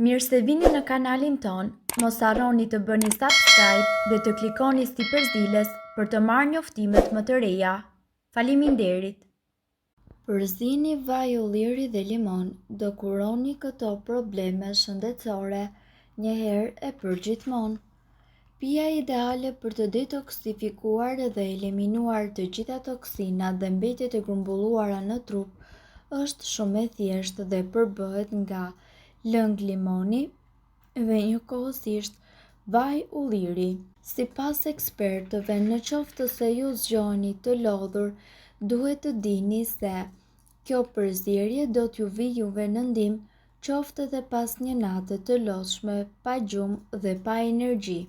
Mirë se vini në kanalin ton, mos harroni të bëni subscribe dhe të klikoni si përzieles për të marrë njoftimet më të reja. Faleminderit! Përzini vaj ulliri dhe limon, do kuroni këto probleme shëndetësore një herë e përgjithmonë. Pija ideale për të detoksifikuar dhe eliminuar të gjitha toksinat dhe mbetjet e grumbulluara në trup është shumë e thjeshtë dhe përbëhet nga lëng limoni dhe njëkohësisht vaj ulliri. Sipas ekspertëve, në qoftë se ju zgjoni të lodhur, duhet të dini se kjo përzierje do t'ju vi juve në ndihmë, qoftë edhe pas një nate të lodhshme, pa gjumë dhe pa energji.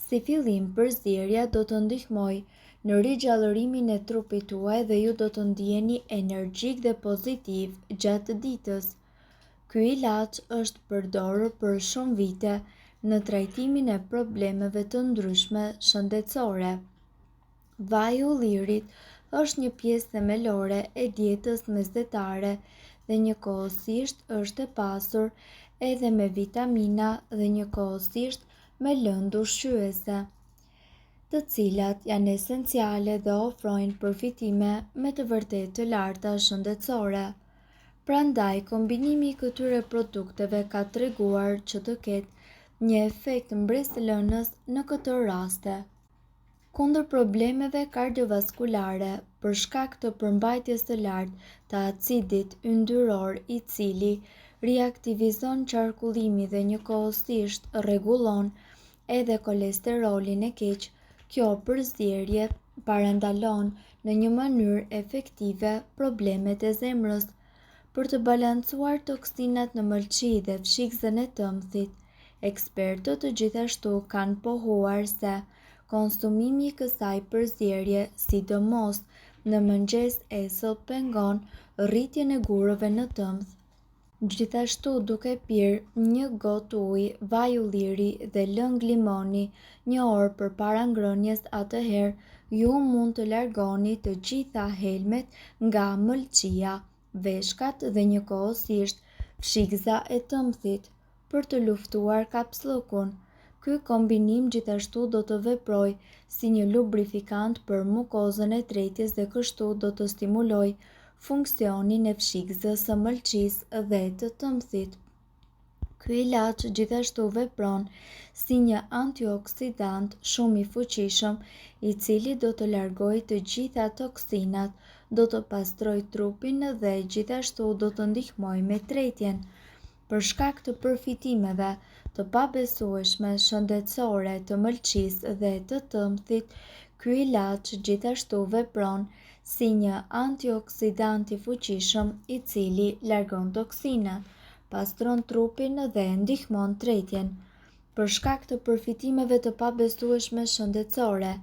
Si fillim, përzierja do të ndihmojë në rigjallërimin e trupit tuaj dhe ju do të ndiheni energjik dhe pozitiv gjatë ditës. Ky ilaç është përdorur për shumë vite në trajtimin e problemeve të ndryshme shëndetësore. Vaji i ullirit është një pjesë themelore e dietës mesdhetare dhe njëkohësisht është e pasur edhe me vitamina dhe njëkohësisht me lëndë ushqyese, të cilat janë esenciale dhe ofrojnë përfitime me të vërtetë të larta shëndetësore. Prandaj, kombinimi i këtyre produkteve ka treguar që të ketë një efekt mbreslënës në këto raste. Kundër problemeve kardiovaskulare, për shkak të përmbajtjes së lartë të acidit yndyror i cili riaktivizon qarkullimin dhe njëkohësisht rregullon edhe kolesterolin e keq, kjo përzierje parandalon në një mënyrë efektive problemet e zemrës. Për të balancuar toksinat në mëlçi dhe fshikëzën e tëmthit, ekspertët gjithashtu kanë pohuar se konsumimi i kësaj përzierje, sidomos në mëngjes esëll, pengon rritjen e gurëve në tëmth. Gjithashtu, duke pirë një gotë ujë vaj ulliri dhe lëng limoni një orë përpara ngrënies, atëherë ju mund të largoni të gjitha helmet nga mëlçia, veshkat dhe njëkohësisht fshikëza e tëmthit. Për të luftuar kapsllëkun, ky kombinim gjithashtu do të veprojë si një lubrifikant për mukozën e tretjes dhe kështu do të stimulojë funksionin e fshikëzës së mëlçisë dhe të tëmthit. Ky ilaç gjithashtu vepron si një antioksidant shumë i fuqishëm, i cili do të largojë të gjitha toksinat, do të pastrojë trupin dhe gjithashtu do të ndihmojë me tretjen. Për shkak të përfitimeve të pabesueshme shëndetësore të mëlçisë dhe të tëmthit, ky ilaç gjithashtu vepron si një antioksidant i fuqishëm i cili largon toksinat, pastron trupin dhe ndihmon tretjen. Për shkak të përfitimeve të pabesueshme shëndetësore,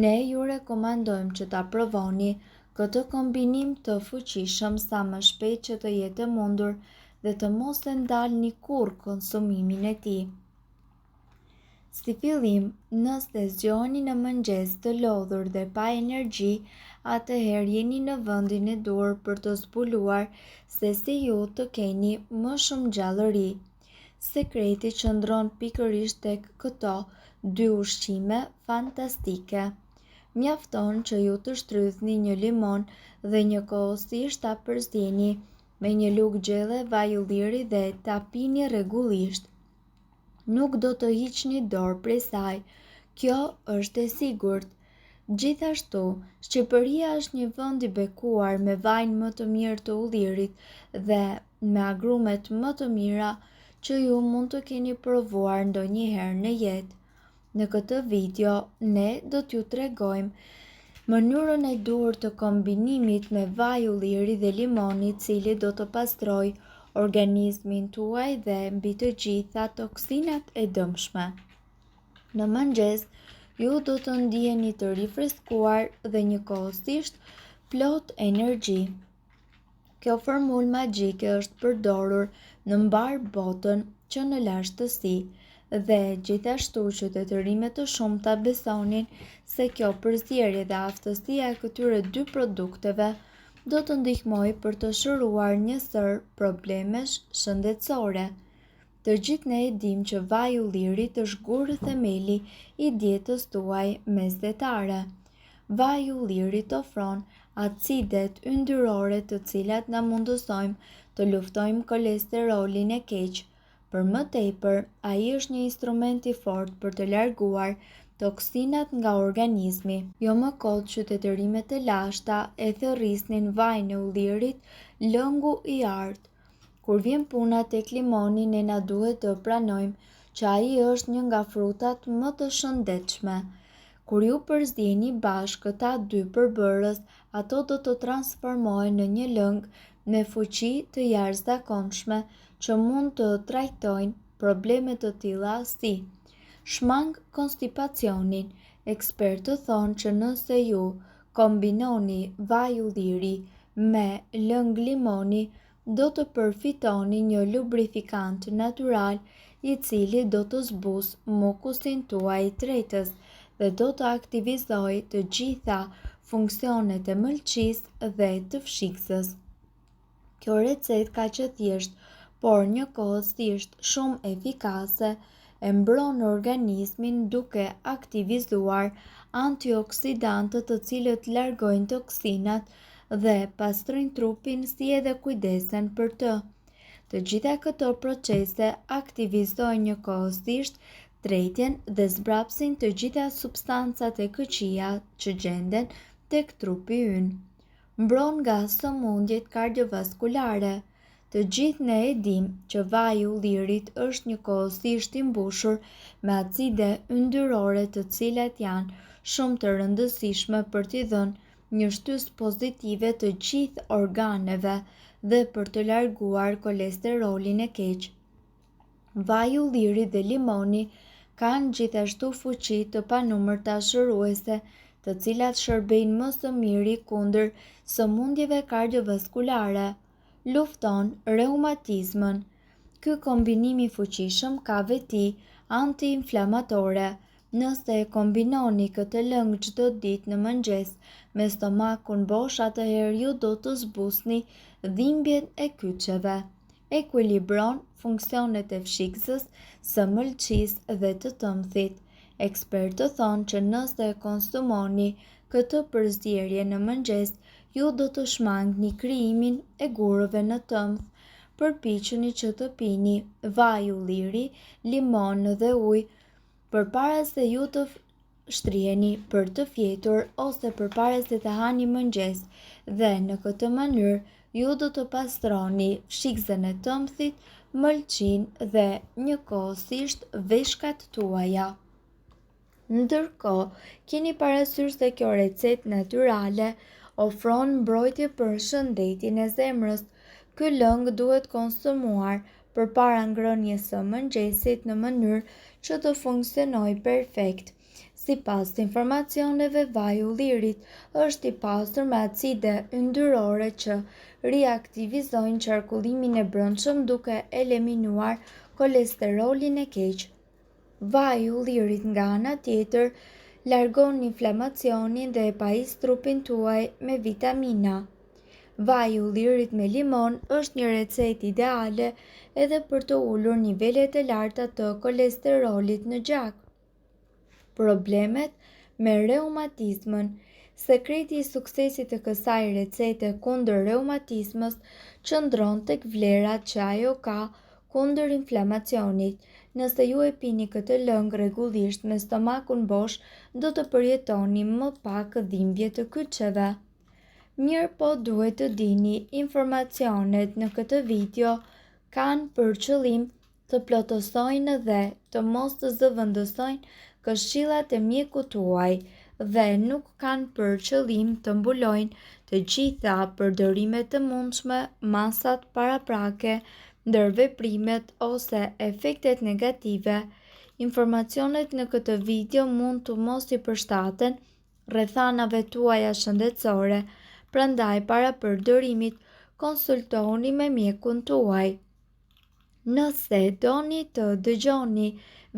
ne ju rekomandojmë që ta provoni këtë kombinim të fuqishëm sa më shpejt që të jetë e mundur dhe të mos e ndalni kurrë konsumimin e tij. Si fillim, nëse zgjoheni në mëngjes të lodhur dhe pa energji, atëherë jeni në vendin e duhur për të zbuluar se si ju të keni më shumë gjallëri. Sekreti qëndron pikërisht tek këto dy ushqime fantastike. Mjafton që ju të shtrydhni një limon dhe njëkohësisht ta përzjeni me një lugë gjelle vaj ulliri dhe ta pini rregullisht. Nuk do të hiqni dorë prej saj, kjo është e sigurt. Gjithashtu, Shqipëria është një vend i bekuar me vajin më të mirë të ullirit dhe me agrumet më të mira që ju mund të keni provuar ndonjëherë në jetë. Në këtë video, ne do t'ju tregojmë mënyrën e duhur të kombinimit me vaj ulliri dhe limoni, i cili do të pastrojë organizmin tuaj dhe mbi të gjitha toksinat e dëmshme. Në mëngjes, ju do të ndiheni të rifreskuar dhe njëkohësisht plot energji. Kjo formulë magjike është përdorur në mbar botën që në lashtësi dhe gjithashtu qytetërinë të shumta besonin se kjo përzierje dhe aftësia e këtyre dy produkteve do të ndihmojë për të shëruar një sër problemesh shëndetësore. Të gjithë ne e dim që vaji i ullirit është gurë themeli i dietës tuaj mesdhetare. Vaji i ullirit ofron acidet yndyrore të cilat na mundësojnë të luftojmë kolesterolin e keq. Për më tepër, ai është një instrument i fortë për të larguar toksinat nga organizmi. Jo më kot qytetërimet e lashta e thërrisnin vajin e ullirit, lëngu i artë. Kur vjen puna tek limoni, ne na duhet të pranojmë që ai është një nga frutat më të shëndetshme. Kur ju përzjeni bashkë këta dy përbërës, ato do të transformohen në një lëng me fuqi të jashtëzakonshme që mund të trajtojnë probleme të tilla si shmang konstipacionin. Ekspertët thonë që nëse ju kombinoni vaj ulliri me lëng limoni, do të përfitoni një lubrifikant natyral i cili do të zbusë mukusin tuaj tretës dhe do të aktivizojë të gjitha funksionet e mëlçisë dhe të fshikses. Kjo recetë ka që thjesht, por njëkohësisht shumë efikase, e mbron organizmin duke aktivizuar antioksidantët të cilët largojnë toksinat dhe pastrojnë trupin si edhe kujdesen për të. Të gjitha këto procese aktivizojnë njëkohësisht tretjen dhe zbrapsin të gjitha substancat e këqija që gjenden tek trupi ynë. Mbron nga sëmundjet kardiovaskulare. Të gjithë ne e dim që vaji i ullirit është njëkohësisht i mbushur me acide yndyrore të cilat janë shumë të rëndësishme për t'i dhënë një shtysë pozitive të gjithë organeve dhe për të larguar kolesterolin e keq. Vaji i ullirit dhe limoni kanë gjithashtu fuqi të panumërta shëruese, të cilat shërbejnë më së miri kundër sëmundjeve kardiovaskulare. Lufton reumatizmën. Ky kombinim i fuqishëm ka veti antiinflamatore. Nëse e kombinoni këtë lëng çdo ditë në mëngjes me stomakun bosh, atëherë ju do të zbusni dhimbjen e kyçeve. Ekuilibron funksionet e fshikses, së mëlçisë dhe të tëmthit. Ekspertët thonë që nëse e konsumoni këtë përzierje në mëngjes, ju do të shmangni krijimin e gurëve në tëmth. Përpiqeni që të pini vaj ulliri, limon dhe ujë përpara se ju të shtriheni për të fjetur ose përpara se të hani mëngjes, dhe në këtë mënyrë ju do të pastroni fshiksen e tëmthit, mëlçinë dhe njëkohësisht veshkat tuaja. Ndërkohë, keni parasysh se kjo recetë natyrale ofron mbrojtje për shëndetin e zemrës. Ky lëng duhet konsumuar përpara ngrënies së mëngjesit në mënyrë që të funksionojë perfekt. Sipas informacioneve, vaji i ullirit është i pasur me acide yndyrore që riaktivizojnë qarkullimin e brendshëm duke eliminuar kolesterolin e keq. Vaji i ullirit nga ana tjetër largon inflamacionin dhe e pajis trupin tuaj me vitamina. Vaji i ullirit me limon është një recetë ideale edhe për të ulur nivelet e larta të kolesterolit në gjak. Problemet me reumatizmën. Sekreti i suksesit të kësaj recete kundër reumatizmës qëndron tek vlerat që ajo ka kundër inflamacionit. Nëse ju e pini këtë lëng rregullisht me stomakun bosh, do të përjetoni më pak dhimbje të kyçeve. Mirë po duhet të dini, informacionet në këtë video kanë për qëllim të plotësojnë dhe të mos të zëvendësojnë këshillat e mjekut tuaj dhe nuk kanë për qëllim të mbulojnë të gjitha përdorimet të mundshme, masat paraprake, ndërveprimet ose efektet negative. Informacionet në këtë video mund të mos i përshtaten rrethanave tuaja shëndetësore, prandaj para përdorimit konsultohuni me mjekun tuaj. Nëse doni të dëgjoni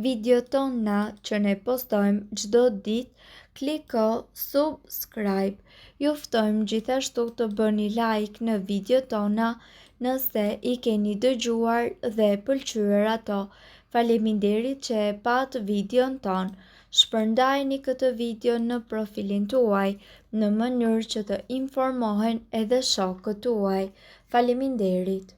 videot tona që ne postojmë çdo ditë, kliko subscribe. Ju ftojmë gjithashtu të bëni like në video tona nëse i keni dëgjuar dhe pëlqyer ato. Faleminderit që e pat videon ton. Shpërndajni këtë video në profilin tuaj në mënyrë që të informohen edhe shokët tuaj. Faleminderit.